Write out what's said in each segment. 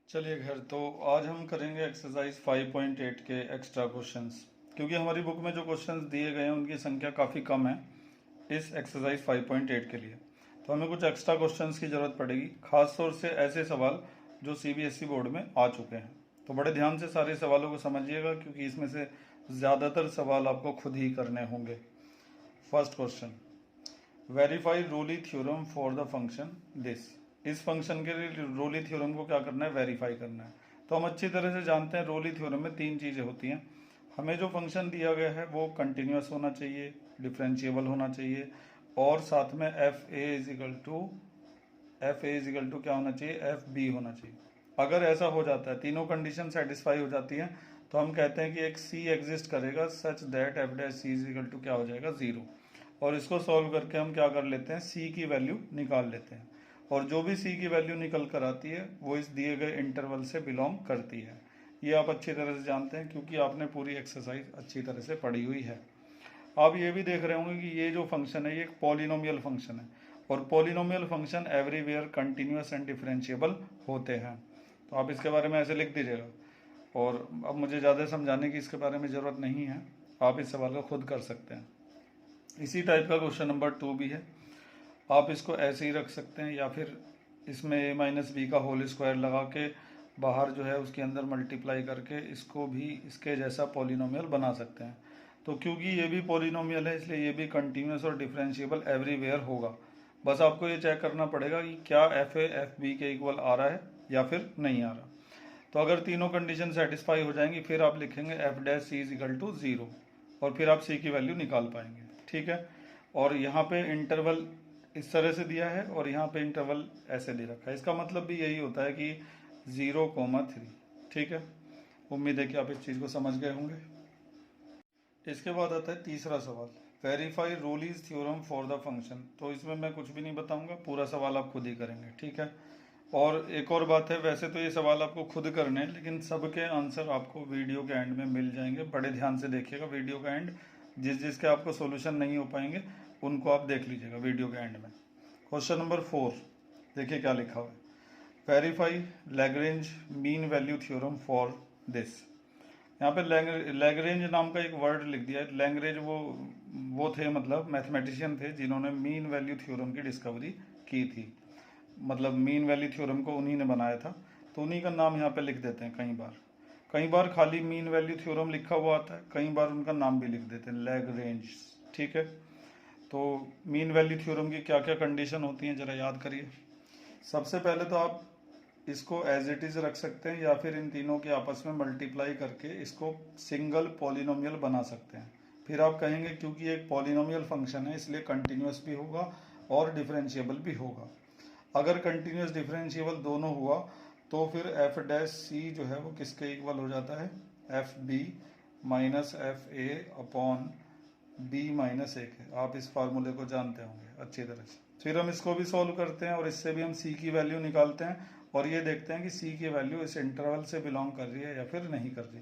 चलिए खैर, तो आज हम करेंगे एक्सरसाइज 5.8 के एक्स्ट्रा क्वेश्चंस। क्योंकि हमारी बुक में जो क्वेश्चंस दिए गए हैं उनकी संख्या काफ़ी कम है इस एक्सरसाइज 5.8 के लिए, तो हमें कुछ एक्स्ट्रा क्वेश्चंस की ज़रूरत पड़ेगी, खास तौर से ऐसे सवाल जो सीबीएसई बोर्ड में आ चुके हैं। तो बड़े ध्यान से सारे सवालों को समझिएगा, क्योंकि इसमें से ज़्यादातर सवाल आपको खुद ही करने होंगे। First question, verify Rolle theorem for the function this. इस फंक्शन के लिए रोली थ्योरम को क्या करना है, वेरीफाई करना है। तो हम अच्छी तरह से जानते हैं रोली थ्योरम में तीन चीज़ें होती हैं। हमें जो फंक्शन दिया गया है वो कंटिन्यूस होना चाहिए, डिफरेंशिएबल होना चाहिए, और साथ में एफ ए इजिकल टू क्या होना चाहिए, एफ बी होना चाहिए। अगर ऐसा हो जाता है, तीनों कंडीशन सेटिस्फाई हो जाती हैं, तो हम कहते हैं कि एक सी एग्जिस्ट करेगा such that F dash C is equal to क्या हो जाएगा, ज़ीरो। और इसको सॉल्व करके हम क्या कर लेते हैं, सी की वैल्यू निकाल लेते हैं, और जो भी सी की वैल्यू निकल कर आती है वो इस दिए गए इंटरवल से बिलोंग करती है। ये आप अच्छी तरह से जानते हैं, क्योंकि आपने पूरी एक्सरसाइज अच्छी तरह से पढ़ी हुई है। आप ये भी देख रहे होंगे कि ये जो फंक्शन है ये एक पॉलिनोमियल फंक्शन है, और polynomial function everywhere continuous and differentiable होते हैं। तो आप इसके बारे में ऐसे लिख दीजिएगा, और अब मुझे ज़्यादा समझाने की इसके बारे में ज़रूरत नहीं है, आप इस सवाल को खुद कर सकते हैं। इसी टाइप का क्वेश्चन नंबर 2 भी है। आप इसको ऐसे ही रख सकते हैं, या फिर इसमें a माइनस बी का होल स्क्वायर लगा के बाहर जो है उसके अंदर मल्टीप्लाई करके इसको भी इसके जैसा पॉलिनोमियल बना सकते हैं। तो क्योंकि ये भी पॉलिनोमियल है, इसलिए ये भी कंटिन्यूस और डिफरेंशिएबल एवरीवेयर होगा। बस आपको ये चेक करना पड़ेगा कि क्या एफ ए एफ बी के इक्वल आ रहा है या फिर नहीं आ रहा। तो अगर तीनों कंडीशन सेटिस्फाई हो जाएंगी, फिर आप लिखेंगे F dash C is equal to zero, और फिर आप सी की वैल्यू निकाल पाएंगे। ठीक है, और यहाँ पे इंटरवल इस तरह से दिया है और यहाँ पे इंटरवल ऐसे दे रखा है। इसका मतलब भी यही होता है कि 0,3। ठीक है, उम्मीद है कि आप इस चीज़ को समझ गए होंगे। इसके बाद आता है तीसरा सवाल, verify Rolle's theorem for the function. तो इसमें मैं कुछ भी नहीं बताऊंगा, पूरा सवाल आप खुद ही करेंगे। ठीक है, और एक और बात है, वैसे तो ये सवाल आपको खुद करने हैं, लेकिन सबके आंसर आपको वीडियो के एंड में मिल जाएंगे। बड़े ध्यान से देखिएगा वीडियो का एंड, जिसके आपको सोल्यूशन नहीं हो पाएंगे उनको आप देख लीजिएगा वीडियो के एंड में। क्वेश्चन नंबर 4, देखिए क्या लिखा हुआ है, verify Lagrange mean value theorem for this. यहाँ पे लैग्रेंज नाम का एक वर्ड लिख दिया है। लैग्रेंज वो थे, मतलब मैथमेटिशियन थे जिन्होंने मीन वैल्यू थ्योरम की डिस्कवरी की थी। मतलब मीन वैल्यू थ्योरम को उन्हीं ने बनाया था, तो उन्हीं का नाम यहाँ पे लिख देते हैं। कई बार खाली मीन वैल्यू थ्योरम लिखा हुआ आता है, कई बार उनका नाम भी लिख देते हैं, लैग्रेंज। ठीक है, तो मीन वैल्यू थ्योरम की क्या क्या कंडीशन होती हैं जरा याद करिए। सबसे पहले तो आप इसको एज इट इज रख सकते हैं, या फिर इन तीनों के आपस में मल्टीप्लाई करके इसको सिंगल पॉलिनोमियल बना सकते हैं। फिर आप कहेंगे क्योंकि एक पॉलिनोमियल फंक्शन है इसलिए कंटिन्यूस भी होगा और डिफरेंशिएबल भी होगा। अगर कंटिन्यूस डिफरेंशिएबल दोनों हुआ तो फिर एफ डैश सी जो है वो किसके इक्वल हो जाता है, F B minus F a upon b minus a के। आप इस फार्मूले को जानते होंगे अच्छी तरह से। फिर हम इसको भी सॉल्व करते हैं और इससे भी हम सी की वैल्यू निकालते हैं, और ये देखते हैं कि सी की वैल्यू इस इंटरवल से बिलोंग कर रही है या फिर नहीं कर रही।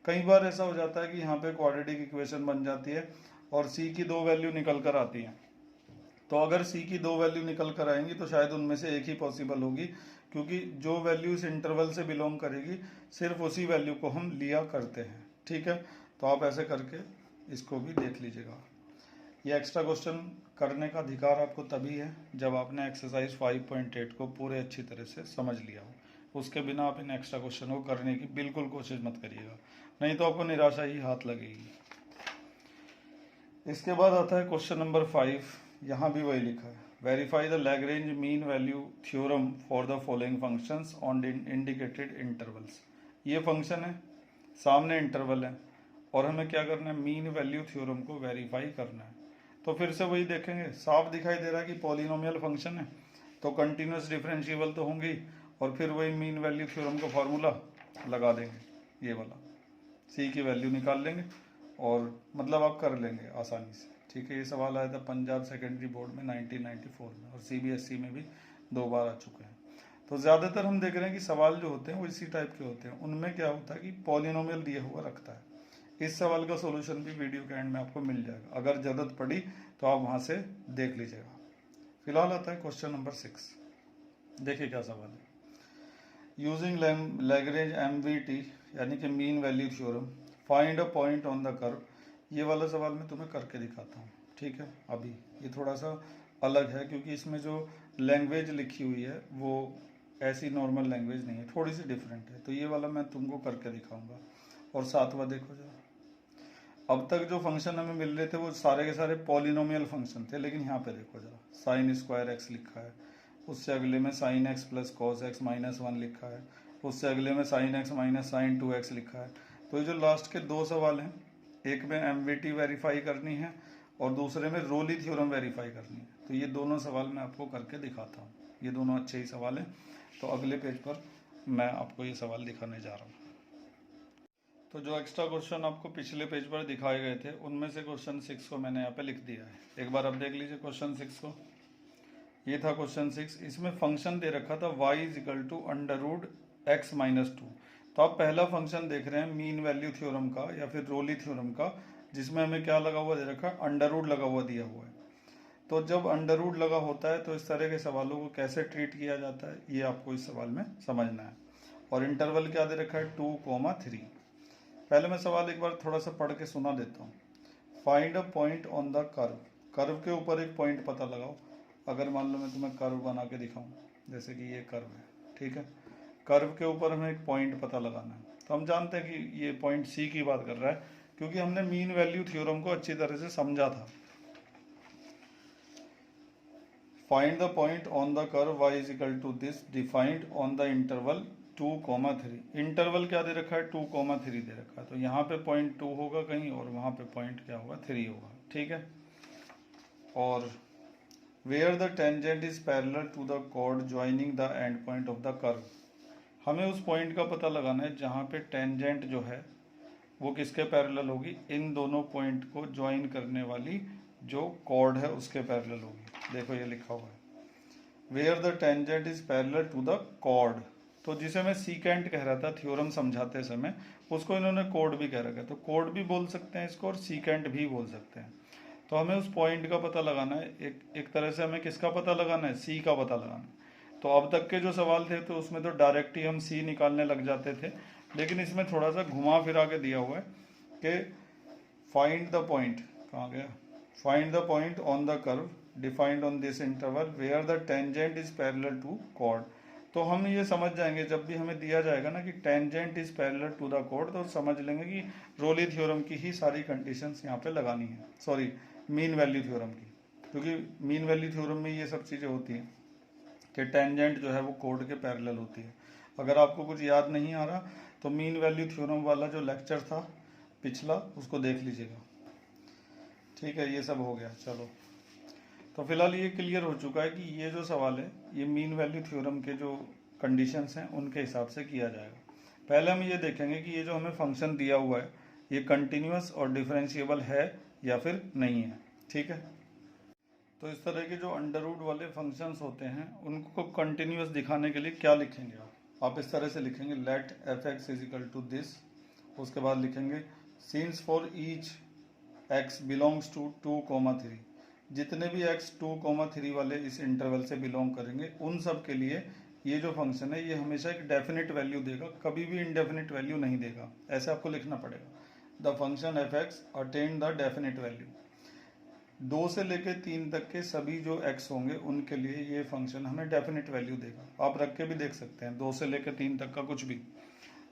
कई बार ऐसा हो जाता है कि यहाँ पे क्वाड्रेटिक इक्वेशन बन जाती है और सी की दो वैल्यू निकल कर आती हैं। तो अगर सी की दो वैल्यू निकल कर आएंगी तो शायद उनमें से एक ही पॉसिबल होगी, क्योंकि जो वैल्यू इस इंटरवल से बिलोंग करेगी सिर्फ उसी वैल्यू को हम लिया करते हैं। ठीक है, तो आप ऐसे करके इसको भी देख लीजिएगा। ये एक्स्ट्रा क्वेश्चन करने का अधिकार आपको तभी है जब आपने एक्सरसाइज 5.8 को पूरे अच्छी तरह से समझ लिया हो। उसके बिना आप इन एक्स्ट्रा क्वेश्चन को करने की बिल्कुल कोशिश मत करिएगा, नहीं तो आपको निराशा ही हाथ लगेगी। इसके बाद आता है क्वेश्चन नंबर 5। यहाँ भी वही लिखा है, verify the Lagrange mean value theorem for the following functions on indicated intervals. ये फंक्शन है, सामने इंटरवल है, और हमें क्या करना है, मीन वैल्यू थ्योरम को वेरीफाई करना है। तो फिर से वही देखेंगे, साफ दिखाई दे रहा है कि पॉलिनोमियल फंक्शन है तो कंटिन्यूस डिफरेंशिएबल तो होंगे, और फिर वही मीन वैल्यू थ्योरम का फॉर्मूला लगा देंगे, ये वाला सी की वैल्यू निकाल लेंगे, और मतलब आप कर लेंगे आसानी से। ठीक है, ये सवाल आया था पंजाब सेकेंडरी बोर्ड में 1994 में, और सीबीएसई में भी 2 बार आ चुके हैं। तो ज़्यादातर हम देख रहे हैं कि सवाल जो होते हैं वो इसी टाइप के होते हैं। उनमें क्या होता है कि पॉलिनोमियल दिया हुआ रखता है। इस सवाल का सॉल्यूशन भी वीडियो के एंड में आपको मिल जाएगा, अगर ज़रूरत पड़ी तो आप वहाँ से देख लीजिएगा। फिलहाल आता है क्वेश्चन नंबर 6। देखिए क्या सवाल है, यूजिंग लैग्रेंज MVT यानी कि mean value theorem, find a point on the curve. ये वाला सवाल मैं तुम्हें करके दिखाता हूँ, ठीक है। अभी ये थोड़ा सा अलग है क्योंकि इसमें जो लैंग्वेज लिखी हुई है वो ऐसी नॉर्मल लैंग्वेज नहीं है, थोड़ी सी डिफरेंट है। तो ये वाला मैं तुमको करके दिखाऊंगा। और सातवां देखो जरा, अब तक जो फंक्शन हमें मिल रहे थे वो सारे के सारे पॉलिनोमियल फंक्शन थे, लेकिन यहाँ पे देखो जरा साइन स्क्वायर एक्स लिखा है, उससे अगले में sine x plus cos x minus 1 लिखा है, उससे अगले में sine x minus sign 2x लिखा है। तो ये जो लास्ट के दो सवाल हैं, एक में MVT वेरीफाई करनी है और दूसरे में रोली थ्योरम वेरीफाई करनी है। तो ये दोनों सवाल मैं आपको करके दिखाता हूँ, ये दोनों अच्छे ही सवाल हैं। तो अगले पेज पर मैं आपको ये सवाल दिखाने जा रहा हूँ। तो जो एक्स्ट्रा क्वेश्चन आपको पिछले पेज पर दिखाए गए थे उनमें से क्वेश्चन 6 को मैंने यहाँ पे लिख दिया है। एक बार अब देख लीजिए क्वेश्चन 6 को। ये था क्वेश्चन 6। इसमें फंक्शन दे रखा था y equal to √x minus 2। तो आप पहला फंक्शन देख रहे हैं मीन वैल्यू थ्योरम का या फिर रोली थ्योरम का, जिसमें हमें क्या लगा हुआ दे रखा है, अंडर लगा हुआ दिया हुआ है। तो जब अंडर लगा होता है तो इस तरह के सवालों को कैसे ट्रीट किया जाता है ये आपको इस सवाल में समझना है। और इंटरवल क्या दे रखा है, 2,3। पहले मैं सवाल एक बार थोड़ा सा पढ़ के सुना देता हूँ। Find a point on the curve. Curve के ऊपर एक पॉइंट पता लगाओ। अगर मान लो मैं तुम्हें कर्व बना के दिखाऊं, जैसे कि ये कर्व है, ठीक है। कर्व के ऊपर हमें एक पॉइंट पता लगाना है। तो हम जानते हैं कि ये पॉइंट C की बात कर रहा है क्योंकि हमने मीन वैल्यू थ्योरम को अच्छी तरह से समझा था। Find the point on the curve y is equal to this defined on the interval 2,3। Interval क्या दे रखा है, 2,3 दे रखा है। तो यहाँ पे पॉइंट 2 होगा कहीं और वहाँ पे पॉइंट क्या होगा, 3 होगा, ठीक है। और where the tangent is parallel to the chord joining the end point of the curve. हमें उस पॉइंट का पता लगाना है जहाँ पे टेंजेंट जो है वो किसके पैरेलल होगी, इन दोनों पॉइंट को ज्वाइन करने वाली जो कॉर्ड है उसके पैरेलल होगी। देखो ये लिखा हुआ है, where the tangent is parallel to the chord. तो जिसे मैं सीकेंट कह रहा था थ्योरम समझाते समय, उसको इन्होंने कोड भी कह रखा है। तो कोड भी बोल सकते हैं इसको और सीकेंट भी बोल सकते हैं। तो हमें उस पॉइंट का पता लगाना है। एक तरह से हमें किसका पता लगाना है, सी का पता लगाना है। तो अब तक के जो सवाल थे तो उसमें तो डायरेक्ट ही हम सी निकालने लग जाते थे, लेकिन इसमें थोड़ा सा घुमा फिरा के दिया हुआ है कि फाइंड द पॉइंट, कहाँ गया, find the point on the curve defined on this interval where the tangent is parallel to chord. तो हम ये समझ जाएंगे जब भी हमें दिया जाएगा ना कि tangent is parallel to the chord, तो समझ लेंगे कि रोली थ्योरम की ही सारी कंडीशंस यहाँ पे लगानी है, सॉरी मीन वैल्यू थ्योरम की। क्योंकि मीन वैल्यू थ्योरम में ये सब चीज़ें होती हैं कि टेंजेंट जो है वो कॉर्ड के पैरेलल होती है। अगर आपको कुछ याद नहीं आ रहा तो मीन वैल्यू थ्योरम वाला जो लेक्चर था पिछला उसको देख लीजिएगा, ठीक है। ये सब हो गया, चलो। तो फिलहाल ये क्लियर हो चुका है कि ये जो सवाल है ये मीन वैल्यू थ्योरम के जो कंडीशंस हैं उनके हिसाब से किया जाएगा। पहले हम ये देखेंगे कि ये जो हमें फंक्शन दिया हुआ है ये कंटिन्यूअस और डिफरेंशिएबल है या फिर नहीं है, ठीक है। तो इस तरह के जो अंडर रूट वाले फंक्शंस होते हैं उनको कंटिन्यूअस दिखाने के लिए क्या लिखेंगे आप इस तरह से लिखेंगे, let f(x) is equal to this. उसके बाद लिखेंगे since for each x belongs to 2,3। जितने भी x 2,3 वाले इस इंटरवल से बिलोंग करेंगे उन सब के लिए ये जो फंक्शन है ये हमेशा एक डेफिनेट वैल्यू देगा, कभी भी इनडेफिनेट वैल्यू नहीं देगा। ऐसे आपको लिखना पड़ेगा, the function f(x) attain the definite value. 2 से लेकर 3 तक के सभी जो x होंगे उनके लिए ये फंक्शन हमें डेफिनेट वैल्यू देगा। आप रख के भी देख सकते हैं 2 से लेकर 3 तक का कुछ भी,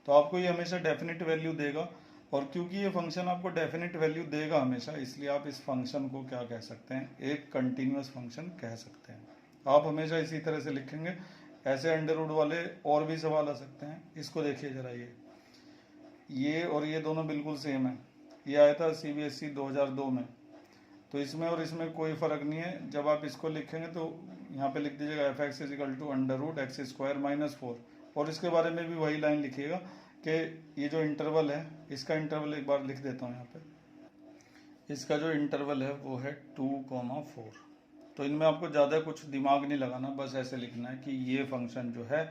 तो आपको ये हमेशा डेफिनेट वैल्यू देगा। और क्योंकि ये फंक्शन आपको डेफिनेट वैल्यू देगा हमेशा, इसलिए आप इस फंक्शन को क्या कह सकते हैं, एक कंटिन्यूअस फंक्शन कह सकते हैं। आप हमेशा इसी तरह से लिखेंगे। ऐसे अंडर रूट वाले और भी सवाल आ सकते हैं। इसको देखिए जरा, ये और ये दोनों बिल्कुल सेम है। ये आया था CBSE 2002 में, तो इसमें और इसमें कोई फर्क नहीं है। जब आप इसको लिखेंगे तो यहाँ पे लिख दीजिएगा f(x) is equal to √x² - 4। और इसके बारे में भी वही लाइन लिखिएगा कि ये जो इंटरवल है इसका इंटरवल एक बार लिख देता हूँ यहाँ पे। इसका जो इंटरवल है वो है 2,4। तो इनमें आपको ज़्यादा कुछ दिमाग नहीं लगाना, बस ऐसे लिखना है कि ये फंक्शन जो है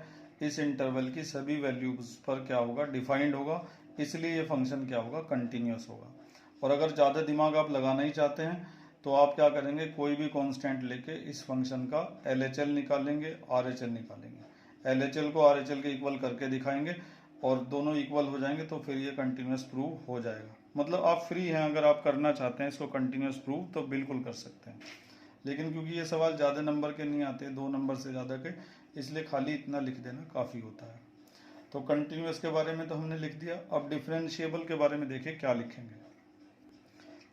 इस इंटरवल की सभी वैल्यूज पर क्या होगा, डिफाइंड होगा, इसलिए ये फंक्शन क्या होगा, कंटिन्यूअस होगा। और अगर ज़्यादा दिमाग आप लगाना ही चाहते हैं तो आप क्या करेंगे, कोई भी कांस्टेंट लेके इस फंक्शन का LHL निकालेंगे, RHL निकालेंगे। LHL को RHL के इक्वल करके दिखाएंगे और दोनों इक्वल हो जाएंगे तो फिर ये कंटिन्यूस प्रूव हो जाएगा। मतलब आप फ्री हैं, अगर आप करना चाहते हैं इसको कंटिन्यूस प्रूव तो बिल्कुल कर सकते हैं। लेकिन क्योंकि ये सवाल ज़्यादा नंबर के नहीं आते, 2 नंबर से ज़्यादा के, इसलिए खाली इतना लिख देना काफ़ी होता है। तो कंटिन्यूस के बारे में तो हमने लिख दिया। अब डिफरेंशिएबल के बारे में देखिए क्या लिखेंगे।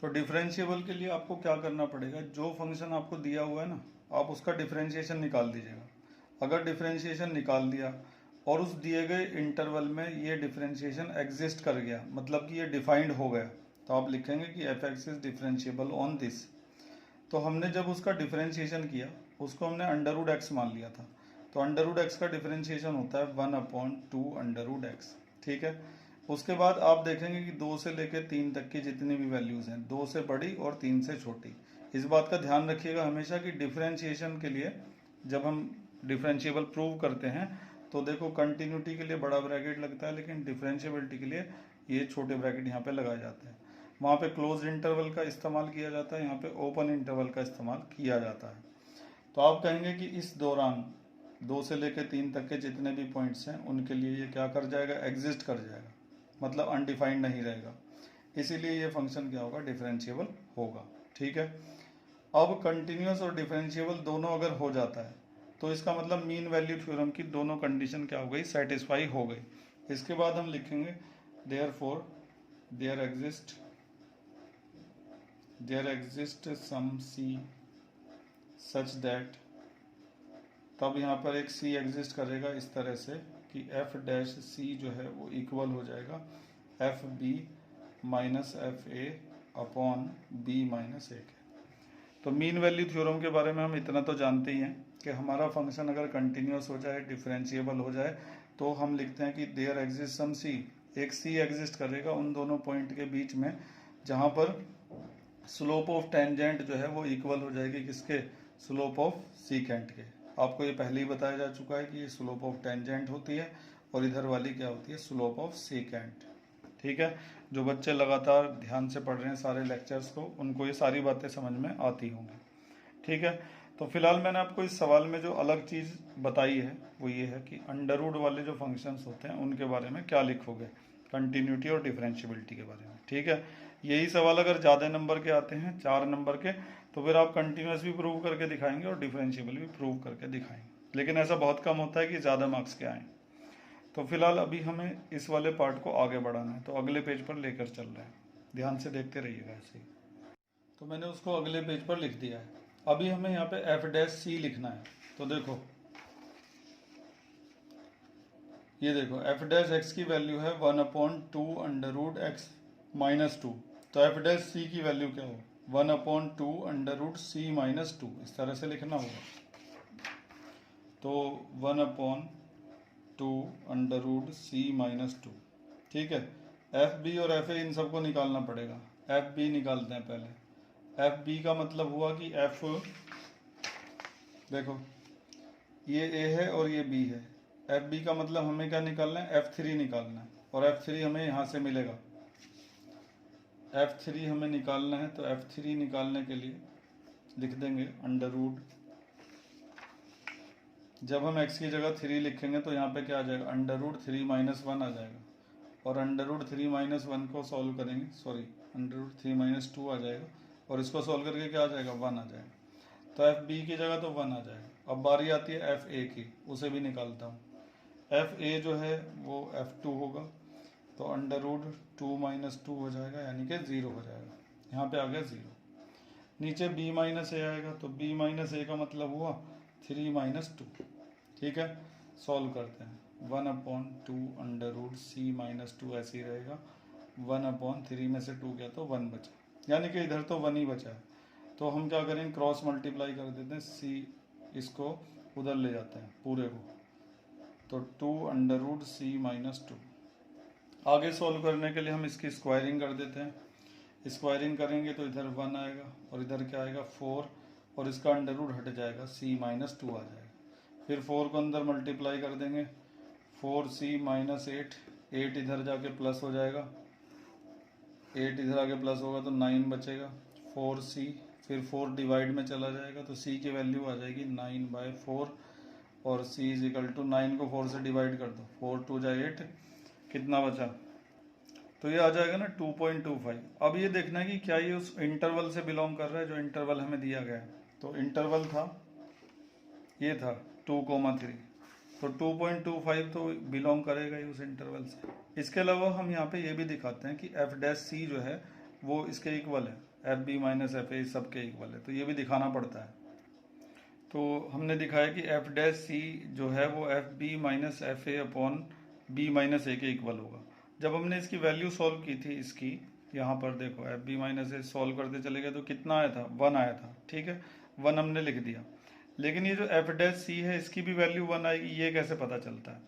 तो डिफरेंशिएबल के लिए आपको क्या करना पड़ेगा, जो फंक्शन आपको दिया हुआ है ना, आप उसका डिफरेंशिएशन निकाल दीजिएगा। अगर डिफरेंशिएशन निकाल दिया और उस दिए गए इंटरवल में ये डिफरेंशिएशन एग्जिस्ट कर गया, मतलब कि ये डिफाइंड हो गया, तो आप लिखेंगे कि F X is differentiable on this. तो हमने जब उसका डिफरेंशिएशन किया उसको हमने अंडर रूट एक्स मान लिया था, तो अंडर रूट एक्स का डिफरेंशिएशन होता है 1/2 अंडर रूट एक्स। ठीक है। उसके बाद आप देखेंगे कि 2 से लेकर 3 तक की जितनी भी वैल्यूज हैं, 2 से बड़ी और 3 से छोटी। इस बात का ध्यान रखिएगा हमेशा कि डिफरेंशिएशन के लिए जब हम डिफरेंशिएबल प्रूव करते हैं तो देखो कंटिन्यूटी के लिए बड़ा ब्रैकेट लगता है, लेकिन डिफरेंशिएबिलिटी के लिए ये छोटे ब्रैकेट यहाँ पे लगाए जाते हैं। वहाँ पे क्लोज इंटरवल का इस्तेमाल किया जाता है, यहाँ पे ओपन इंटरवल का इस्तेमाल किया जाता है। तो आप कहेंगे कि इस दौरान 2 से लेकर 3 तक के जितने भी पॉइंट्स हैं उनके लिए ये क्या कर जाएगा, एग्जिस्ट कर जाएगा, मतलब अनडिफाइंड नहीं रहेगा। इसीलिए ये फंक्शन क्या होगा, डिफरेंशिएबल होगा। ठीक है। अब कंटिन्यूस और डिफरेंशिएबल दोनों अगर हो जाता है तो इसका मतलब मीन वैल्यू थ्योरम की दोनों कंडीशन क्या हो गई, सेटिस्फाई हो गई। इसके बाद हम लिखेंगे therefore there exist some C such that, तब यहाँ पर एक सी एग्जिस्ट करेगा इस तरह से कि एफ डैश सी जो है वो इक्वल हो जाएगा f B minus F a upon b minus a के। तो मीन वैल्यू थ्योरम के बारे में हम इतना तो जानते ही हैं कि हमारा फंक्शन अगर कंटिन्यूस हो जाए, डिफरेंशिएबल हो जाए, तो हम लिखते हैं कि देयर एग्जिस्ट सम सी, एक सी एग्जिस्ट करेगा उन दोनों पॉइंट के बीच में जहाँ पर स्लोप ऑफ टेंजेंट जो है वो इक्वल हो जाएगी किसके, स्लोप ऑफ सीकेंट के। आपको ये पहले ही बताया जा चुका है कि ये स्लोप ऑफ टेंजेंट होती है और इधर वाली क्या होती है, स्लोप ऑफ सीकेंट। ठीक है। जो बच्चे लगातार ध्यान से पढ़ रहे हैं सारे लेक्चर्स को, उनको ये सारी बातें समझ में आती होंगी। ठीक है। तो फिलहाल मैंने आपको इस सवाल में जो अलग चीज़ बताई है वो ये है कि अंडर रूट वाले जो फंक्शंस होते हैं उनके बारे में क्या लिखोगे, कंटिन्यूटी और डिफरेंशिएबिलिटी के बारे में। ठीक है। यही सवाल अगर ज़्यादा नंबर के आते हैं, 4 नंबर के, तो फिर आप कंटिन्यूस भी प्रूव करके दिखाएंगे और डिफरेंशिएबल भी प्रूव करके दिखाएंगे, लेकिन ऐसा बहुत कम होता है कि ज़्यादा मार्क्स के आएँ। तो फिलहाल अभी हमें इस वाले पार्ट को आगे बढ़ाना है, तो अगले पेज पर लेकर चल रहे हैं, ध्यान से देखते रहिएगा ऐसे ही। तो मैंने उसको अगले पेज पर लिख दिया है। अभी हमें यहाँ पे एफ डैश सी लिखना है। तो देखो ये देखो एफ डैश एक्स की वैल्यू है 1/2 अंडर रूट एक्स माइनस 2। तो एफ डैश सी की वैल्यू क्या हो, 1/2 अंडर रूट सी माइनस 2, इस तरह से लिखना होगा। तो 1/2 अंडर रूट सी माइनस 2। ठीक है। एफ बी और एफ ए इन सबको निकालना पड़ेगा। एफ बी निकालते हैं पहले। एफ बी का मतलब हुआ कि एफ, देखो ये ए है और ये बी है, एफ बी का मतलब हमें क्या निकालना है, F3 निकालना है, और F3 हमें यहाँ से मिलेगा। F3 हमें निकालना है, तो F3 निकालने के लिए लिख देंगे अंडर रूट, जब हम x की जगह 3 लिखेंगे तो यहाँ पे क्या आ जाएगा, अंडर रूट 3 - 1 आ जाएगा, और अंडर रूट 3 - 1 को सॉल्व करेंगे, सॉरी अंडर रूट 3 - 2 आ जाएगा, और इसको सॉल्व करके क्या आ जाएगा, 1 आ जाएगा। तो एफ बी की जगह तो 1 आ जाएगा। अब बारी आती है एफ ए की, उसे भी निकालता हूँ। एफ ए जो है वो F2 होगा, तो अंडर रूट 2 - 2 हो जाएगा, यानी कि 0 हो जाएगा। यहाँ पे आ गया 0। नीचे b माइनस ए आएगा, तो b माइनस ए का मतलब हुआ 3 - 2। ठीक है। सॉल्व करते हैं। 1/2 अंडर रूट सी माइनस 2 ऐसे ही रहेगा। 1/3 में से 2 गया तो 1 बचा, यानी कि इधर तो 1 ही बचा है। तो हम क्या करेंगे, क्रॉस मल्टीप्लाई कर देते हैं, सी इसको उधर ले जाते हैं पूरे को, तो 2 अंडर रूट सी माइनस 2। आगे सॉल्व करने के लिए हम इसकी स्क्वायरिंग कर देते हैं। स्क्वायरिंग करेंगे तो इधर 1 आएगा और इधर क्या आएगा 4, और इसका अंडर रूट हट जाएगा, c - 2 आ जाएगा। फिर 4 को अंदर मल्टीप्लाई कर देंगे, 4c - 8, 8 इधर जाके प्लस हो जाएगा, 8 इधर आके प्लस होगा तो 9 बचेगा, 4c, फिर 4 डिवाइड में चला जाएगा तो c की वैल्यू आ जाएगी 9/4, और c इज इक्वल टू 9 को 4 से डिवाइड कर दो, 4 2 जा 8, कितना बचा, तो ये आ जाएगा ना 2.25। अब ये देखना है कि क्या ये उस इंटरवल से बिलोंग कर रहा है जो इंटरवल हमें दिया गया है। तो इंटरवल था, ये था 2,3, तो 2.25 तो बिलोंग करेगा ही उस इंटरवल से। इसके अलावा हम यहाँ पे ये भी दिखाते हैं कि एफ डैश सी जो है वो इसके इक्वल है, F B minus F A सबके इक्वल है, तो ये भी दिखाना पड़ता है। तो हमने दिखाया कि एफ डैश सी जो है वो f B minus F a upon b minus a के इक्वल होगा। जब हमने इसकी वैल्यू सॉल्व की थी इसकी, यहाँ पर देखो F B minus A solve करते चले गए तो कितना आया था, 1 आया था, ठीक है, 1 हमने लिख दिया। लेकिन ये जो एफ डैश सी है इसकी भी वैल्यू 1 आएगी, ये कैसे पता चलता है,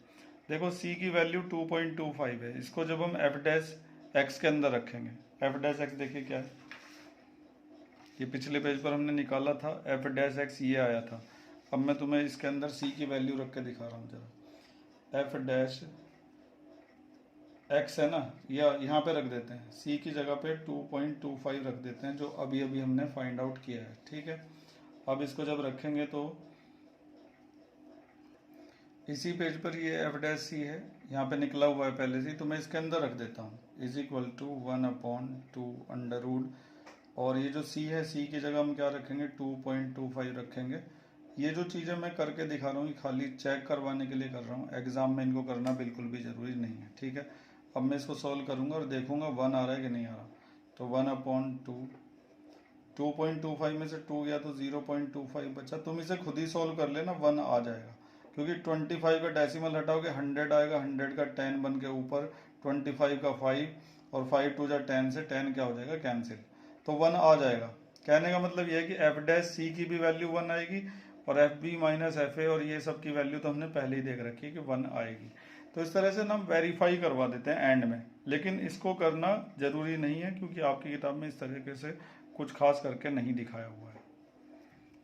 देखो सी की वैल्यू 2.25 है, इसको जब हम एफ डैश एक्स के अंदर रखेंगे, एफ डैश एक्स देखिए क्या है, ये पिछले पेज पर हमने निकाला था, एफ डैश एक्स ये आया था। अब मैं तुम्हें इसके अंदर सी की वैल्यू रख के दिखा रहा हूँ जरा, एफ डैश एक्स है ना, या यहाँ पे रख देते हैं, सी की जगह पे 2.25 रख देते हैं जो अभी अभी हमने फाइंड आउट किया है, ठीक है। अब इसको जब रखेंगे तो इसी पेज पर ये एफ डैश सी है, यहाँ पे निकला हुआ है पहले से, तो मैं इसके अंदर रख देता हूँ, is equal to 1/2 under root, और ये जो सी है सी की जगह हम क्या रखेंगे 2.25 रखेंगे। ये जो चीज़ें मैं करके दिखा रहा हूँ ये खाली चेक करवाने के लिए कर रहा हूँ, एग्जाम में इनको करना बिल्कुल भी ज़रूरी नहीं है, ठीक है। अब मैं इसको सॉल्व करूँगा और देखूंगा 1 आ रहा है कि नहीं आ रहा, तो 1/2, 2.25 में से 2 गया तो 0.25 बचा। तुम इसे खुद ही सॉल्व कर लेना, 1 आ जाएगा, क्योंकि 25 का डेसिमल हटाओगे 100 आएगा, 100 का 10 बन के ऊपर, 25 का 5, और 5 2 जा 10 से 10 क्या हो जाएगा कैंसिल, तो 1 आ जाएगा। कहने का मतलब यह है कि एफ डैश सी की भी वैल्यू 1 आएगी, और F B minus F A और ये सब की वैल्यू तो हमने पहले ही देख रखी है कि 1 आएगी। तो इस तरह से ना हम वेरीफाई करवा देते हैं एंड में, लेकिन इसको करना जरूरी नहीं है क्योंकि आपकी किताब में इस तरीके से कुछ खास करके नहीं दिखाया हुआ है।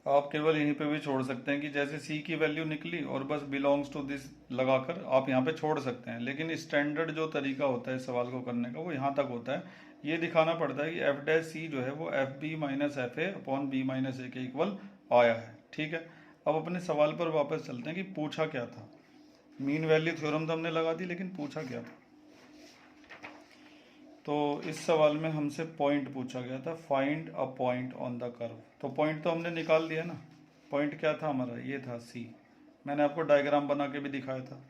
आप केवल यहीं पे भी छोड़ सकते हैं कि जैसे सी की वैल्यू निकली और बस बिलोंग्स टू दिस लगाकर आप यहाँ पे छोड़ सकते हैं, लेकिन स्टैंडर्ड जो तरीका होता है इस सवाल को करने का वो यहाँ तक होता है। ये दिखाना पड़ता है कि एफ डैश सी जो है वो f B minus F a upon b minus a के इक्वल आया है, ठीक है। अब अपने सवाल पर वापस चलते हैं कि पूछा क्या था। मीन वैल्यू थ्योरम तो हमने लगा दी, लेकिन पूछा क्या था, तो इस सवाल में हमसे पॉइंट पूछा गया था, find a point on the curve. तो पॉइंट तो हमने निकाल लिया ना, पॉइंट क्या था हमारा, ये था सी। मैंने आपको डायग्राम बना के भी दिखाया था,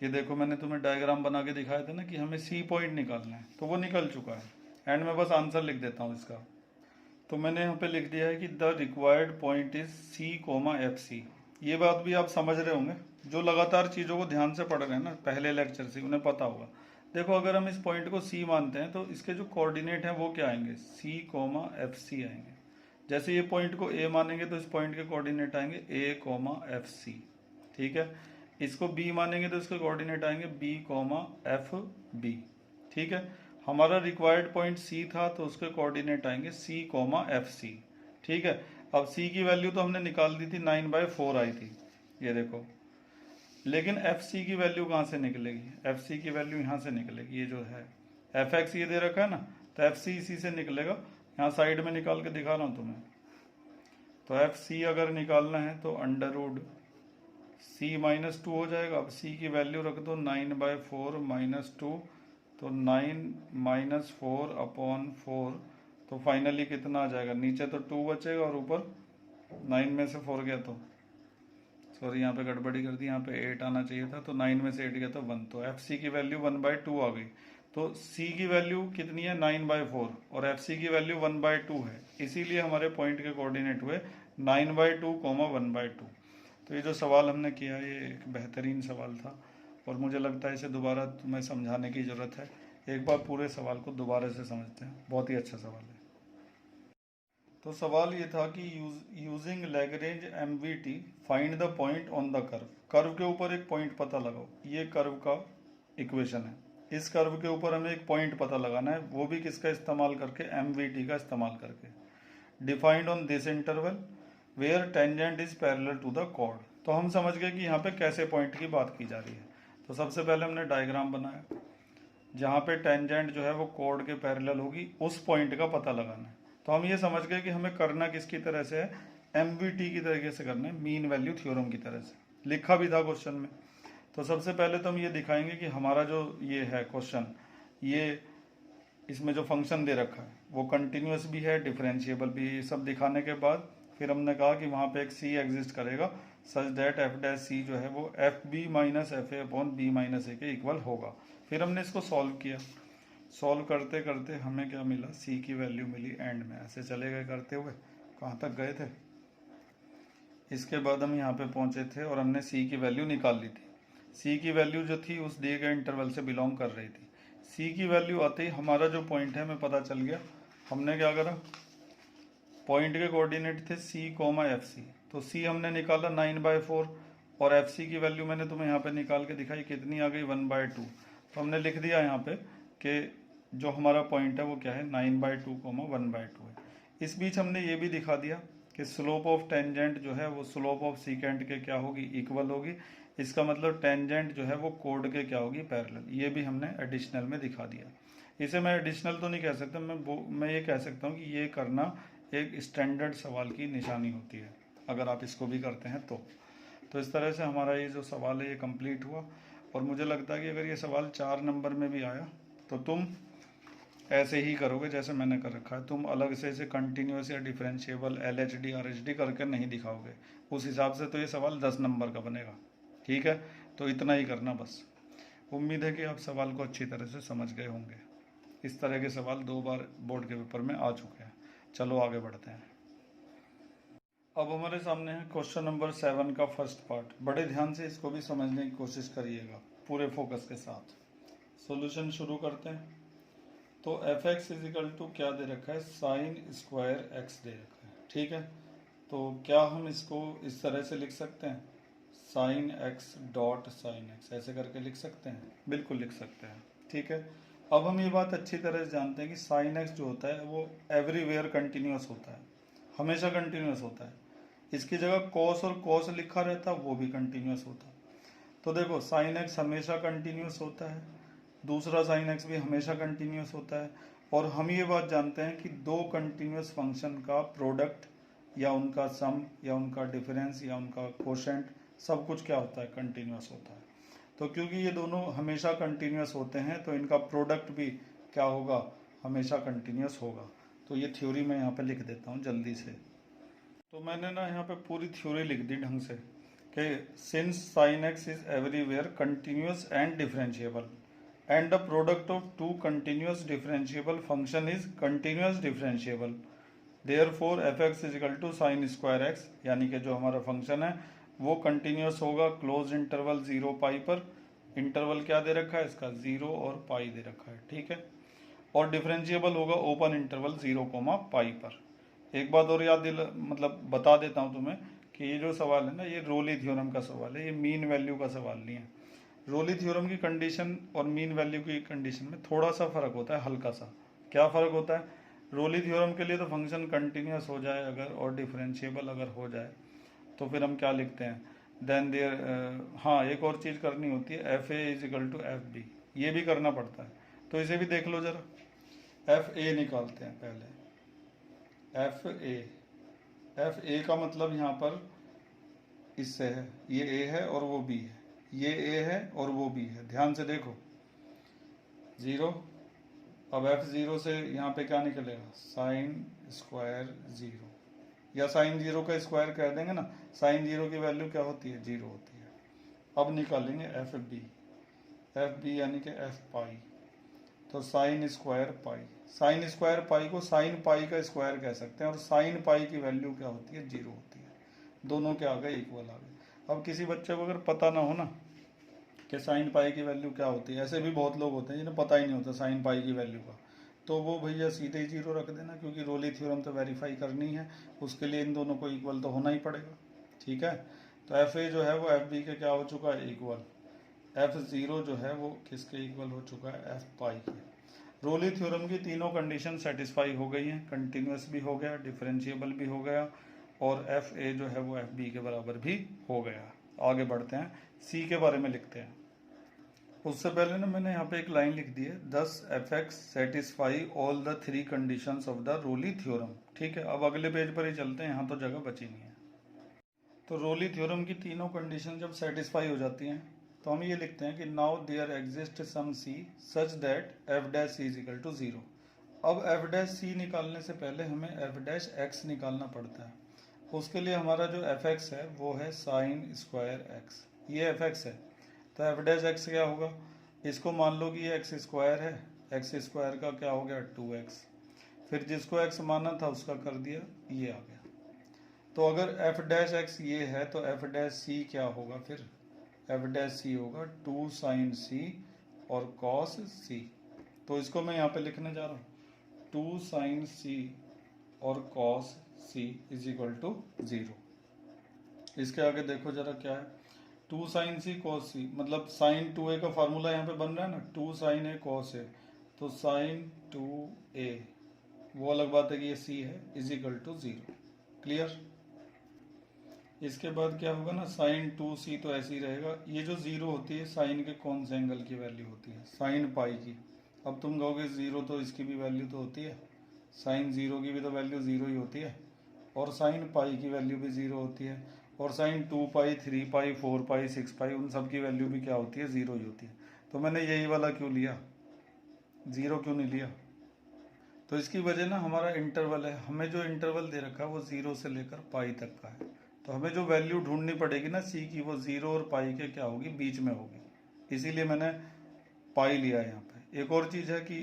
ये देखो मैंने तुम्हें डायग्राम बना के दिखाया था ना कि हमें सी पॉइंट निकालना है, तो वो निकल चुका है। एंड में बस आंसर लिख देता हूँ इसका, तो मैंने यहाँ पे लिख दिया है कि the required point is C comma F C. ये बात भी आप समझ रहे होंगे, जो लगातार चीज़ों को ध्यान से पढ़ रहे हैं ना पहले लेक्चर से, उन्हें पता होगा। देखो अगर हम इस पॉइंट को सी मानते हैं तो इसके जो कोऑर्डिनेट हैं वो क्या आएंगे, सी कोमा एफ सी आएंगे। जैसे ये पॉइंट को ए मानेंगे तो इस पॉइंट के कोऑर्डिनेट आएंगे ए कोमा एफ सी, ठीक है। इसको बी मानेंगे तो इसके कोऑर्डिनेट आएंगे बी कोमा एफ बी, ठीक है। हमारा रिक्वायर्ड पॉइंट सी था तो उसके कोऑर्डिनेट आएंगे सी कोमा एफ सी, ठीक है। अब सी की वैल्यू तो हमने निकाल दी थी, 9/4 आई थी, ये देखो। लेकिन एफ सी की वैल्यू कहाँ से निकलेगी, एफ सी की वैल्यू यहाँ से निकलेगी, ये जो है एफ एक्स ये दे रखा है ना, तो एफ सी इसी से निकलेगा। यहाँ साइड में निकाल के दिखा रहा हूँ तुम्हें। तो एफ सी अगर निकालना है तो अंडर रूड सी माइनस 2 हो जाएगा। अब सी की वैल्यू रख दो 9/4 माइनस 2, तो 9 माइनस 4 अपॉन 4, तो फाइनली कितना आ जाएगा, नीचे तो 2 बचेगा और ऊपर 9 में से 4 गया तो सॉरी यहाँ पे गड़बड़ी कर दी, यहाँ पे 8 आना चाहिए था, तो 9 में से 8 गया तो 1, तो एफ सी की वैल्यू 1/2 आ गई। तो सी की वैल्यू कितनी है 9/4 और एफ सी की वैल्यू 1/2 है, इसीलिए हमारे पॉइंट के कोऑर्डिनेट हुए 9/2, 1/2। तो ये जो सवाल हमने किया ये एक बेहतरीन सवाल था और मुझे लगता है इसे दोबारा तुम्हें समझाने की ज़रूरत है। एक बार पूरे सवाल को दोबारा से समझते हैं, बहुत ही अच्छा सवाल है। तो सवाल ये था कि using Lagrange MVT find the point on the curve. Curve के ऊपर एक पॉइंट पता लगाओ, ये कर्व का इक्वेशन है। इस कर्व के ऊपर हमें एक पॉइंट पता लगाना है, वो भी किसका इस्तेमाल करके, एमवीटी का इस्तेमाल करके। Defined on this interval where tangent is parallel to the chord. तो हम समझ गए कि यहाँ पे कैसे पॉइंट की बात की जा रही है। तो सबसे पहले हमने डायग्राम बनाया, जहाँ पे टेंजेंट जो है वो कॉर्ड के पैरेलल होगी, उस पॉइंट का पता लगाना है। तो हम ये समझ गए कि हमें करना किसकी तरह से है, MVT की तरीके से करना है, मीन वैल्यू थ्योरम की तरह से लिखा भी था क्वेश्चन में। तो सबसे पहले तो हम ये दिखाएंगे कि हमारा जो ये है क्वेश्चन, ये इसमें जो फंक्शन दे रखा है वो कंटिन्यूस भी है, डिफरेंशिएबल भी है। ये सब दिखाने के बाद फिर हमने कहा कि वहाँ पे एक सी एग्जिस्ट करेगा such that F dash c जो है वो f B minus F a upon b minus a के इक्वल होगा। फिर हमने इसको सॉल्व किया, सॉल्व करते करते हमें क्या मिला, सी की वैल्यू मिली एंड में। ऐसे चले गए करते हुए, कहाँ तक गए थे। इसके बाद हम यहाँ पे पहुँचे थे और हमने सी की वैल्यू निकाल ली थी। सी की वैल्यू जो थी उस दिए गए इंटरवल से बिलोंग कर रही थी। सी की वैल्यू आते ही हमारा जो पॉइंट है हमें पता चल गया। हमने क्या करा, पॉइंट के कोऑर्डिनेट थे सी कोमा एफ सी, तो सी हमने निकाला 9/4 और एफ सी की वैल्यू मैंने तुम्हें यहाँ पे निकाल के दिखाई, कितनी आ गई 1/2। तो हमने लिख दिया यहाँ पे कि जो हमारा पॉइंट है वो क्या है 9/2 कोमा 1/2 है। इस बीच हमने ये भी दिखा दिया कि स्लोप ऑफ टेंजेंट जो है वो स्लोप ऑफ सीकेंट के क्या होगी, इक्वल होगी। इसका मतलब टेंजेंट जो है वो कोड के क्या होगी, पैरेलल। ये भी हमने एडिशनल में दिखा दिया। इसे मैं एडिशनल तो नहीं कह सकता, मैं ये कह सकता हूँ कि ये करना एक स्टैंडर्ड सवाल की निशानी होती है, अगर आप इसको भी करते हैं तो इस तरह से हमारा ये जो सवाल है ये कंप्लीट हुआ। और मुझे लगता है कि अगर ये सवाल 4 नंबर में भी आया तो तुम ऐसे ही करोगे जैसे मैंने कर रखा है। तुम अलग से इसे कंटिन्यूस या डिफरेंशिएबल LHD RHD करके नहीं दिखाओगे, उस हिसाब से तो ये सवाल 10 नंबर का बनेगा। ठीक है, तो इतना ही करना बस। उम्मीद है कि आप सवाल को अच्छी तरह से समझ गए होंगे। इस तरह के सवाल 2 बार बोर्ड के पेपर में आ चुके हैं। चलो आगे बढ़ते हैं। अब हमारे सामने है क्वेश्चन नंबर 7 का फर्स्ट पार्ट। बड़े ध्यान से इसको भी समझने की कोशिश करिएगा, पूरे फोकस के साथ। सॉल्यूशन शुरू करते हैं। तो F X is equal to क्या दे रखा है, साइन स्क्वायर एक्स दे रखा है। ठीक है, तो क्या हम इसको इस तरह से लिख सकते हैं, sine x dot sine x, ऐसे करके लिख सकते हैं? बिल्कुल लिख सकते हैं। ठीक है, अब हम ये बात अच्छी तरह से जानते हैं कि साइन एक्स जो होता है वो एवरीवेयर कंटिन्यूस होता है, हमेशा कंटिन्यूस होता है। इसकी जगह कॉस और कॉस लिखा रहता वो भी कंटिन्यूस होता। तो देखो साइन एक्स हमेशा कंटिन्यूस होता है, दूसरा साइन एक्स भी हमेशा कंटिन्यूस होता है। और हम ये बात जानते हैं कि दो कंटिन्यूस फंक्शन का प्रोडक्ट या उनका सम या उनका डिफरेंस या उनका कोशेंट सब कुछ क्या होता है, कंटिन्यूस होता है। तो क्योंकि ये दोनों हमेशा कंटिन्यूस होते हैं तो इनका प्रोडक्ट भी क्या होगा, हमेशा कंटिन्यूस होगा। तो ये थ्योरी मैं यहाँ पे लिख देता हूँ जल्दी से। तो मैंने ना यहाँ पे पूरी थ्योरी लिख दी ढंग से कि since sine x is everywhere continuous and differentiable and the product of two continuous differentiable function is continuous differentiable, therefore fx is equal to sin square x, यानी कि जो हमारा फंक्शन है वो कंटिन्यूस होगा क्लोज इंटरवल 0 पाई पर। Interval क्या दे रखा है इसका, 0 और पाई दे रखा है। ठीक है, और डिफरेंशिएबल होगा ओपन इंटरवल 0 पाई पर। एक बात और याद मतलब बता देता हूँ तुम्हें कि ये जो सवाल है ना ये रोली थ्योरम का सवाल है, ये मीन वैल्यू का सवाल नहीं है। रोली थ्योरम की कंडीशन और मीन वैल्यू की कंडीशन में थोड़ा सा फर्क होता है, हल्का सा। क्या फर्क होता है, रोली थ्योरम के लिए तो फंक्शन कंटिन्यूस हो जाए अगर और डिफरेंशिएबल अगर हो जाए तो फिर हम क्या लिखते हैं, देन देयर। हाँ, एक और चीज़ करनी होती है, F A is equal to F B, ये भी करना पड़ता है। तो इसे भी देख लो जरा। एफ ए निकालते हैं पहले। एफ ए का मतलब यहाँ पर इससे है, ये ए है और वो बी है, ये ए है और वो बी है। ध्यान से देखो, 0। अब f0 से यहाँ पे क्या निकलेगा, साइन स्क्वायर 0, या साइन 0 का स्क्वायर कह देंगे ना। साइन 0 की वैल्यू क्या होती है, 0 होती है। अब निकालेंगे एफ बी यानी कि एफ पाई। तो sine square pi, sine square pi को साइन पाई का स्क्वायर कह सकते हैं, और साइन पाई की वैल्यू क्या होती है, 0 होती है। दोनों क्या आ गए, इक्वल आ गए। अब किसी बच्चे को अगर पता ना हो ना कि साइन पाई की वैल्यू क्या होती है, ऐसे भी बहुत लोग होते हैं जिन्हें पता ही नहीं होता साइन पाई की वैल्यू का, तो वो भैया सीधे ही 0 रख देना, क्योंकि रोली थ्योरम तो वेरीफाई करनी है, उसके लिए इन दोनों को इक्वल तो होना ही पड़ेगा। ठीक है, तो एफ ए जो है वो एफ बी के क्या हो चुका है, इक्वल। f0 जो है वो किसके इक्वल हो चुका है, एफ पाई के। रोली थ्योरम की तीनों कंडीशन सेटिस्फाई हो गई हैं, कंटिन्यूस भी हो गया, डिफरेंशिएबल भी हो गया, और एफ ए जो है वो एफ बी के बराबर भी हो गया। आगे बढ़ते हैं, सी के बारे में लिखते हैं। उससे पहले ना मैंने यहाँ पे एक लाइन लिख दी है, दस f x satisfy all the three conditions of the Rolle theorem. ठीक है, अब अगले पेज पर ही चलते हैं, यहाँ तो जगह बची नहीं है। तो रोली थ्योरम की तीनों कंडीशन जब सेटिस्फाई हो जाती हैं तो हम ये लिखते हैं कि now there exist some C such that F dash C is equal to zero. अब एफ डैश सी निकालने से पहले हमें एफ डैश एक्स निकालना पड़ता है। उसके लिए हमारा जो एफ एक्स है वो है साइन स्क्वायर एक्स, ये एफ एक्स है। तो एफ डैश एक्स क्या होगा, इसको मान लो कि ये एक्स स्क्वायर है, एक्स स्क्वायर का क्या हो गया 2x, फिर जिसको एक्स माना था उसका कर दिया, ये आ गया। तो अगर एफ डैश एक्स ये है तो एफ डैश सी क्या होगा, फिर एफ डैश सी होगा 2 साइन सी और कॉस सी। तो इसको मैं यहाँ पे लिखने जा रहा हूँ, 2 साइन सी और cos c is equal to 0। इसके आगे देखो जरा क्या है, 2 साइन सी कॉस सी, मतलब साइन 2a का फार्मूला यहाँ पे बन रहा है ना, 2 साइन ए कॉस ए, तो साइन 2a वो अलग बात है कि ये सी है, इज इक्वल टू 0। क्लियर। इसके बाद क्या होगा ना, साइन 2c तो ऐसे ही रहेगा, ये जो 0 होती है साइन के कौन से एंगल की वैल्यू होती है, साइन पाई की। अब तुम कहोगे 0 तो इसकी भी वैल्यू तो होती है, साइन 0 की भी तो वैल्यू 0 ही होती है, और साइन पाई की वैल्यू भी 0 होती है, और साइन 2 पाई 3 पाई 4 पाई 6 पाई उन सब की वैल्यू भी क्या होती है, 0 ही होती है। तो मैंने यही वाला क्यों लिया, 0 क्यों नहीं लिया, तो इसकी वजह ना हमारा इंटरवल है, हमें जो इंटरवल दे रखा है वो 0 से लेकर पाई तक का है। तो हमें जो वैल्यू ढूंढनी पड़ेगी ना सी की, वो 0 और पाई के क्या होगी, बीच में होगी, इसीलिए मैंने पाई लिया है यहाँ पे। एक और चीज़ है कि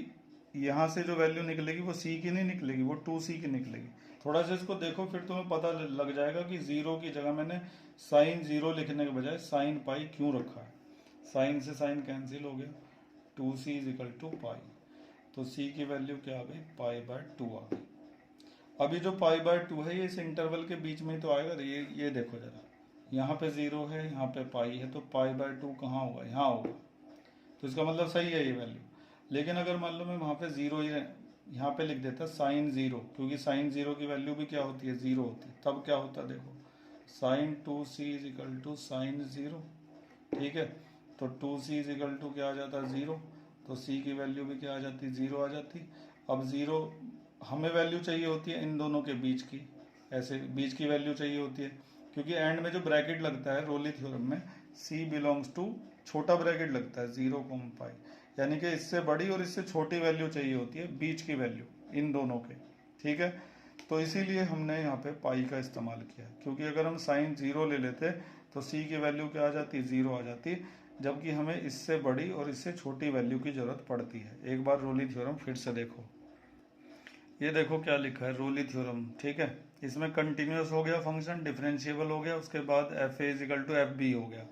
यहाँ से जो वैल्यू निकलेगी वो सी की नहीं निकलेगी, वो 2c की निकलेगी। थोड़ा सा इसको देखो फिर तुम्हें पता लग जाएगा कि 0 की जगह मैंने साइन 0 लिखने के बजाय साइन पाई क्यों रखा है। साइन से साइन कैंसिल हो गया, 2c इज इक्वल टू पाई, तो c की वैल्यू क्या आ गई, पाई बाय 2 आ गई। अभी जो पाई बाय 2 है ये इस इंटरवल के बीच में ही तो आएगा, ये देखो जरा, यहाँ पे 0 है, यहाँ पे पाई है, तो पाई बाय 2 कहाँ होगा, यहाँ होगा, तो इसका मतलब सही है ये वैल्यू। लेकिन अगर मान लो मैं वहाँ पे 0 ही यहाँ पे लिख देता साइन 0, क्योंकि साइन 0 की वैल्यू भी क्या होती है, 0 होती है, तब क्या होता है देखो, sine 2c is equal to sine 0। ठीक है, तो 2c इज इक्वल टू क्या आ जाता है, 0, तो c की वैल्यू भी क्या आ जाती, 0 आ जाती। अब 0 हमें वैल्यू चाहिए होती है इन दोनों के बीच की, ऐसे बीच की वैल्यू चाहिए होती है, क्योंकि एंड में जो ब्रैकेट लगता है रोली थ्योरम में, c बिलोंग्स टू छोटा ब्रैकेट लगता है 0, पाई, यानी कि इससे बड़ी और इससे छोटी वैल्यू चाहिए होती है, बीच की वैल्यू इन दोनों के। ठीक है, तो इसीलिए हमने यहाँ पे पाई का इस्तेमाल किया, क्योंकि अगर हम साइन 0 ले लेते तो c की वैल्यू क्या आ जाती, 0 आ जाती, जबकि हमें इससे बड़ी और इससे छोटी वैल्यू की जरूरत पड़ती है। एक बार रोली थ्योरम फिर से देखो, ये देखो क्या लिखा है रोली थ्योरम। ठीक है, इसमें कंटिन्यूस हो गया फंक्शन, डिफरेंशिएबल हो गया, उसके बाद f a equal to F b हो गया।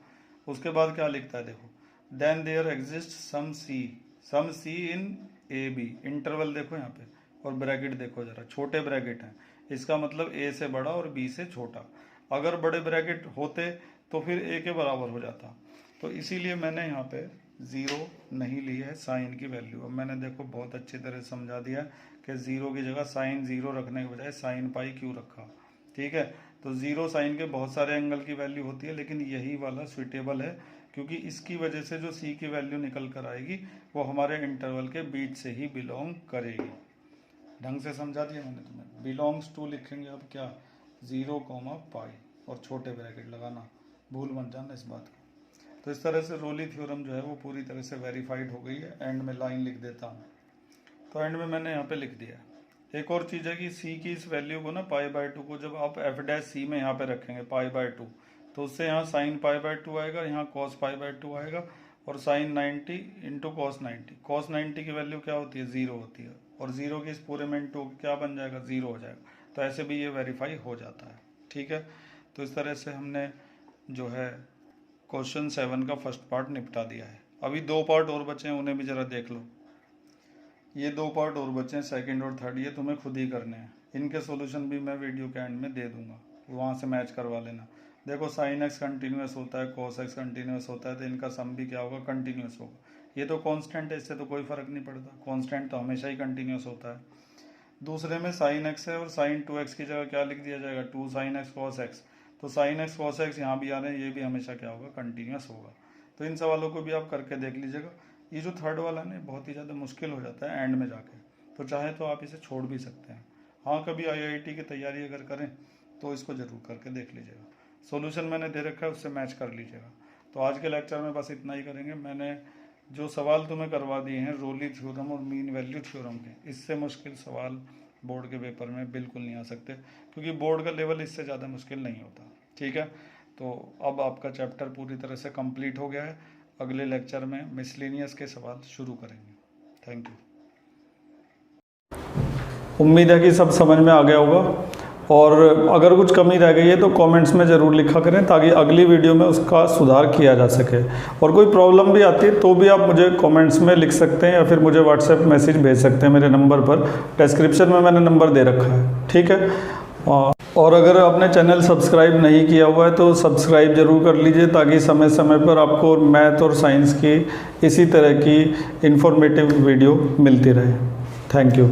उसके बाद क्या लिखता है देखो, then there exist some c in a b, interval देखो यहाँ पे, और ब्रैकेट देखो जरा, छोटे ब्रैकेट हैं, इसका मतलब ए से बड़ा और बी से छोटा। अगर बड़े ब्रैकेट होते तो फिर ए के बराबर हो जाता, तो इसीलिए मैंने यहाँ पे 0 नहीं ली है साइन की वैल्यू। अब मैंने देखो बहुत अच्छी तरह समझा दिया कि 0 की जगह साइन 0 रखने के बजाय साइन पाई क्यों रखा। ठीक है, तो 0 साइन के बहुत सारे एंगल की वैल्यू होती है, लेकिन यही वाला सुइटेबल है, क्योंकि इसकी वजह से जो c की वैल्यू निकल कर आएगी वो हमारे इंटरवल के बीच से ही बिलोंग करेगी। ढंग से समझा दिया मैंने तुम्हें। बिलोंग्स टू लिखेंगे अब क्या, 0, पाई और छोटे ब्रैकेट लगाना, भूल मत जाना इस बात को। तो इस तरह से रोली थ्योरम जो है वो पूरी तरह से वेरीफाइड हो गई है। एंड में लाइन लिख देता हूँ, तो एंड में मैंने यहाँ पे लिख दिया। एक और चीज़ है कि c की इस वैल्यू को ना पाई बाय 2 को जब आप एफ डैश सी में यहाँ पे रखेंगे पाई बाय 2, तो उससे यहाँ साइन पाई बाय 2 आएगा, यहाँ कॉस पाई बाय 2 आएगा, और साइन 90 इंटू कॉस 90। कॉस 90 की वैल्यू क्या होती है, 0 होती है, और 0 की इस पूरे में इंटू क्या बन जाएगा, 0 हो जाएगा। तो ऐसे भी ये वेरीफाई हो जाता है। ठीक है, तो इस तरह से हमने जो है क्वेश्चन 7 का फर्स्ट पार्ट निपटा दिया है। अभी 2 पार्ट और बचे हैं, उन्हें भी जरा देख लो। ये 2 पार्ट और बचे हैं, सेकंड और थर्ड, ये तुम्हें खुद ही करने हैं। इनके सॉल्यूशन भी मैं वीडियो के एंड में दे दूंगा, वहाँ से मैच करवा लेना। देखो साइन एक्स कंटिन्यूस होता है, कॉस एक्स कंटिन्यूस होता है, तो इनका सम भी क्या होगा, कंटिन्यूस होगा। ये तो कांस्टेंट है, इससे तो कोई फर्क नहीं पड़ता, कांस्टेंट तो हमेशा ही कंटिन्यूस होता है। दूसरे में साइन एक्स है और साइन 2x की जगह क्या लिख दिया जाएगा, 2 साइन एक्स कॉस एक्स, तो साइन एक्स कॉस एक्स यहाँ भी आ रहे हैं, ये भी हमेशा क्या होगा, कंटिन्यूस होगा। तो इन सवालों को भी आप करके देख लीजिएगा। ये जो थर्ड वाला है ना बहुत ही ज़्यादा मुश्किल हो जाता है एंड में जाके, तो चाहे तो आप इसे छोड़ भी सकते हैं। हाँ, कभी IIT की तैयारी अगर करें तो इसको ज़रूर करके देख लीजिएगा। सॉल्यूशन मैंने दे रखा है, उससे मैच कर लीजिएगा। तो आज के लेक्चर में बस इतना ही करेंगे। मैंने जो सवाल तुम्हें करवा दिए हैं रोली थ्योरम और मीन वैल्यू थ्योरम के, इससे मुश्किल सवाल बोर्ड के पेपर में बिल्कुल नहीं आ सकते, क्योंकि बोर्ड का लेवल इससे ज़्यादा मुश्किल नहीं होता। ठीक है, तो अब आपका चैप्टर पूरी तरह से कंप्लीट हो गया है। अगले लेक्चर में मिसलेनियस के सवाल शुरू करेंगे। Thank you. उम्मीद है कि सब समझ में आ गया होगा, और अगर कुछ कमी रह गई है तो कमेंट्स में ज़रूर लिखा करें, ताकि अगली वीडियो में उसका सुधार किया जा सके। और कोई प्रॉब्लम भी आती है तो भी आप मुझे कमेंट्स में लिख सकते हैं, या फिर मुझे व्हाट्सएप मैसेज भेज सकते हैं मेरे नंबर पर। डिस्क्रिप्शन में मैंने नंबर दे रखा है। ठीक है, और अगर आपने चैनल सब्सक्राइब नहीं किया हुआ है तो सब्सक्राइब ज़रूर कर लीजिए, ताकि समय समय पर आपको मैथ और साइंस की इसी तरह की इन्फॉर्मेटिव वीडियो मिलती रहे। Thank you.